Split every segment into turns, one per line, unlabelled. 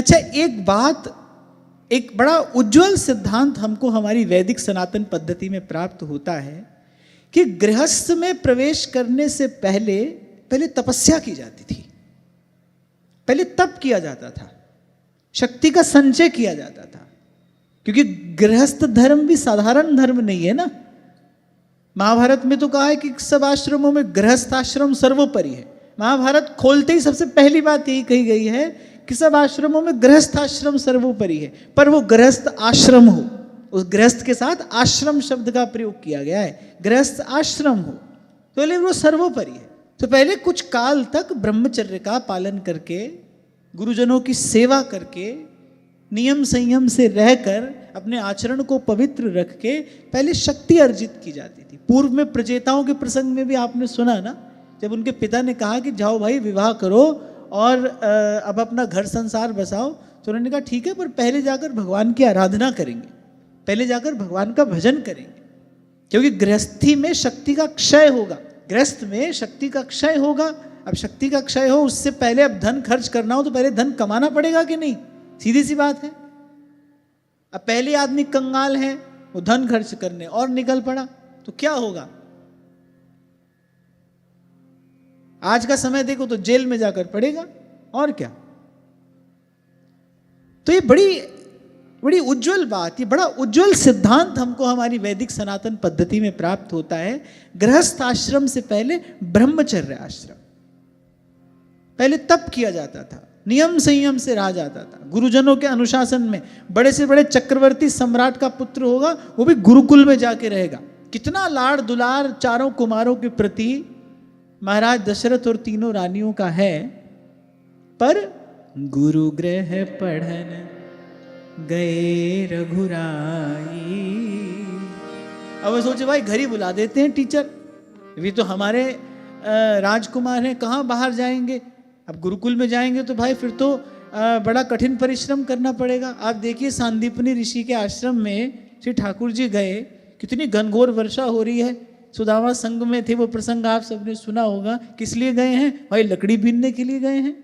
अच्छा, एक बात, एक बड़ा उज्जवल सिद्धांत हमको हमारी वैदिक सनातन पद्धति में प्राप्त होता है कि गृहस्थ में प्रवेश करने से पहले तपस्या की जाती थी, पहले तप किया जाता था, शक्ति का संचय किया जाता था, क्योंकि गृहस्थ धर्म भी साधारण धर्म नहीं है ना। महाभारत में तो कहा है कि सब आश्रमों में गृहस्थ आश्रम सर्वोपरि है। महाभारत खोलते ही सबसे पहली बात यही कही गई है कि सब आश्रमों में गृहस्थ आश्रम सर्वोपरि है, पर वो गृहस्थ आश्रम हो, उस गृहस्थ के साथ आश्रम शब्द का प्रयोग किया गया है, गृहस्थ आश्रम हो, तो पहले वो सर्वोपरि है। तो पहले कुछ काल तक ब्रह्मचर्य का पालन करके, गुरुजनों की सेवा करके, नियम संयम से रहकर अपने आचरण को पवित्र रख के पहले शक्ति अर्जित की जाती थी। पूर्व में प्रचेताओं के प्रसंग में भी आपने सुना ना, जब उनके पिता ने कहा कि जाओ भाई विवाह करो और अब अपना घर संसार बसाओ, तो उन्होंने कहा ठीक है, पर पहले जाकर भगवान की आराधना करेंगे, पहले जाकर भगवान का भजन करेंगे, क्योंकि गृहस्थी में शक्ति का क्षय होगा, गृहस्थ में शक्ति का क्षय होगा। अब शक्ति का क्षय हो उससे पहले अब धन खर्च करना हो तो पहले धन कमाना पड़ेगा कि नहीं, सीधी सी बात है। अब पहले आदमी कंगाल है, वो धन खर्च करने और निकल पड़ा तो क्या होगा? आज का समय देखो तो जेल में जाकर पड़ेगा और क्या। तो ये बड़ी उज्जवल बात, ये बड़ा उज्जवल सिद्धांत हमको हमारी वैदिक सनातन पद्धति में प्राप्त होता है। गृहस्थ आश्रम से पहले ब्रह्मचर्य आश्रम, पहले तप किया जाता था, नियम संयम से रहा जाता था, गुरुजनों के अनुशासन में। बड़े से बड़े चक्रवर्ती सम्राट का पुत्र होगा वो भी गुरुकुल में जाके रहेगा। कितना लाड़ दुलार चारों कुमारों के प्रति महाराज दशरथ और तीनों रानियों का है। पर गुरु गृह पढ़न गए रघुराई। अब वो सोचे भाई घर ही बुला देते हैं टीचर, भी तो हमारे राजकुमार हैं, कहाँ बाहर जाएंगे। अब गुरुकुल में जाएंगे तो भाई फिर तो बड़ा कठिन परिश्रम करना पड़ेगा। आप देखिए सांदीपनी ऋषि के आश्रम में श्री ठाकुर जी गए, कितनी घनघोर वर्षा हो रही है, सुदामा संग में थे, वो प्रसंग आप सबने सुना होगा। किस लिए गए हैं भाई? लकड़ी बीनने के लिए गए हैं।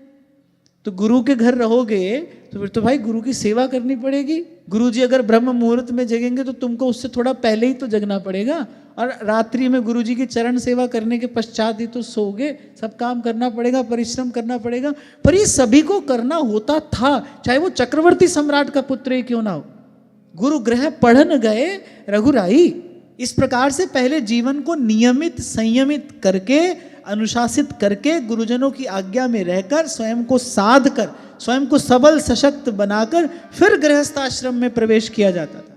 तो गुरु के घर रहोगे तो फिर तो भाई गुरु की सेवा करनी पड़ेगी। गुरु जी अगर ब्रह्म मुहूर्त में जगेंगे तो तुमको उससे थोड़ा पहले ही तो जगना पड़ेगा, और रात्रि में गुरु जी की चरण सेवा करने के पश्चात ही तो सोओगे। सब काम करना पड़ेगा, परिश्रम करना पड़ेगा, पर ये सभी को करना होता था, चाहे वो चक्रवर्ती सम्राट का पुत्र ही क्यों ना हो। गुरु गृह पढ़न गए रघुराई। इस प्रकार से पहले जीवन को नियमित संयमित करके, अनुशासित करके, गुरुजनों की आज्ञा में रहकर, स्वयं को साध कर, स्वयं को सबल सशक्त बनाकर फिर गृहस्थ आश्रम में प्रवेश किया जाता था।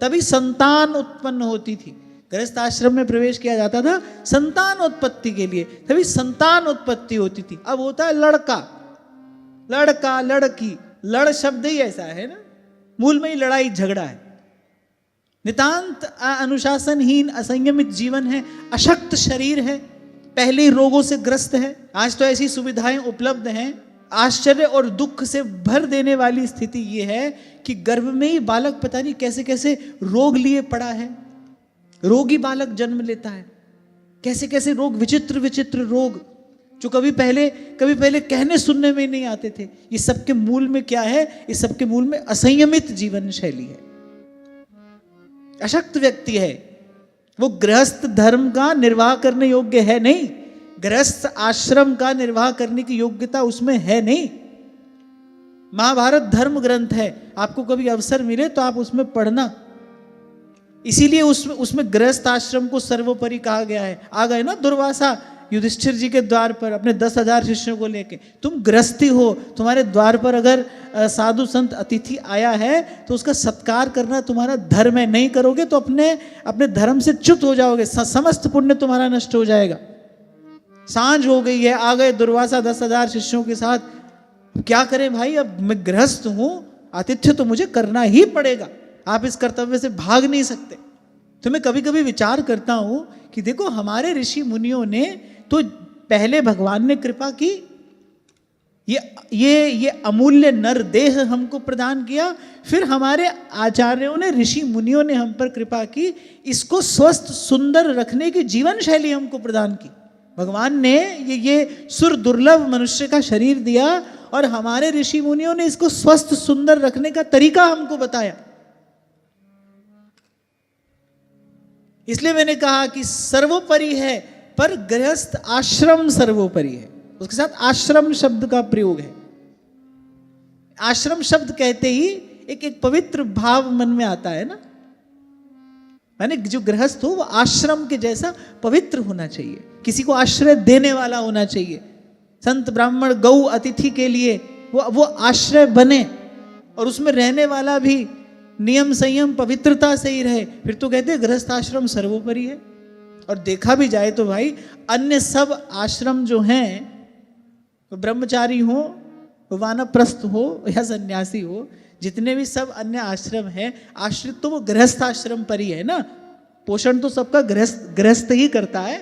तभी संतान उत्पन्न होती थी। गृहस्थ आश्रम में प्रवेश किया जाता था संतान उत्पत्ति के लिए, तभी संतान उत्पत्ति होती थी। अब होता है लड़का, लड़का लड़की, लड़ शब्द ही ऐसा है ना, मूल में ही लड़ाई झगड़ा है। नितांत अनुशासनहीन असंयमित जीवन है, अशक्त शरीर है, पहले ही रोगों से ग्रस्त है। आज तो ऐसी सुविधाएं उपलब्ध हैं, आश्चर्य और दुख से भर देने वाली स्थिति ये है कि गर्भ में ही बालक पता नहीं कैसे कैसे रोग लिए पड़ा है। रोगी बालक जन्म लेता है, कैसे कैसे रोग, विचित्र विचित्र रोग जो कभी पहले कहने सुनने में नहीं आते थे। ये सबके मूल में क्या है? इस सबके मूल में असंयमित जीवन शैली है, अशक्त व्यक्ति है, वो गृहस्थ धर्म का निर्वाह करने योग्य है नहीं, गृहस्थ आश्रम का निर्वाह करने की योग्यता उसमें है नहीं। महाभारत धर्म ग्रंथ है, आपको कभी अवसर मिले तो आप उसमें पढ़ना। इसीलिए उसमें गृहस्थ आश्रम को सर्वोपरि कहा गया है। आ गए ना दुर्वासा युधिष्ठिर जी के द्वार पर अपने 10,000 शिष्यों को लेके, तुम गृहस्थी हो, तुम्हारे द्वार पर अगर साधु संत अतिथि आया है तो उसका सत्कार करना तुम्हारा धर्म है, नहीं करोगे तो अपने धर्म से च्युत हो जाओगे, समस्त पुण्य तुम्हारा नष्ट हो जाएगा। सांझ हो गई है, आ गए दुर्वासा 10,000 शिष्यों के साथ, क्या करें भाई, अब मैं गृहस्थ हूं, आतिथ्य तो मुझे करना ही पड़ेगा, आप इस कर्तव्य से भाग नहीं सकते। तो मैं कभी कभी विचार करता हूं कि देखो हमारे ऋषि मुनियों ने तो पहले भगवान ने कृपा की, ये अमूल्य नर देह हमको प्रदान किया, फिर हमारे आचार्यों ने, ऋषि मुनियों ने हम पर कृपा की, इसको स्वस्थ सुंदर रखने की जीवन शैली हमको प्रदान की। भगवान ने ये सुर दुर्लभ मनुष्य का शरीर दिया और हमारे ऋषि मुनियों ने इसको स्वस्थ सुंदर रखने का तरीका हमको बताया। इसलिए मैंने कहा कि सर्वोपरि है, पर गृहस्थ आश्रम सर्वोपरि है। उसके साथ आश्रम शब्द का प्रयोग है। आश्रम शब्द कहते ही एक पवित्र भाव मन में आता है ना, माने जो गृहस्थ हो वो आश्रम के जैसा पवित्र होना चाहिए, किसी को आश्रय देने वाला होना चाहिए। संत ब्राह्मण गौ अतिथि के लिए वो आश्रय बने और उसमें रहने वाला भी नियम संयम पवित्रता से ही रहे, फिर तो कहते हैं गृहस्थ आश्रम सर्वोपरि है। और देखा भी जाए तो भाई अन्य सब आश्रम जो हैं, तो ब्रह्मचारी हो, वानप्रस्थ हो या सन्यासी हो, जितने भी सब अन्य आश्रम हैं, आश्रित तो वो गृहस्थ आश्रम पर ही है ना। पोषण तो सबका गृहस्थ ही करता है।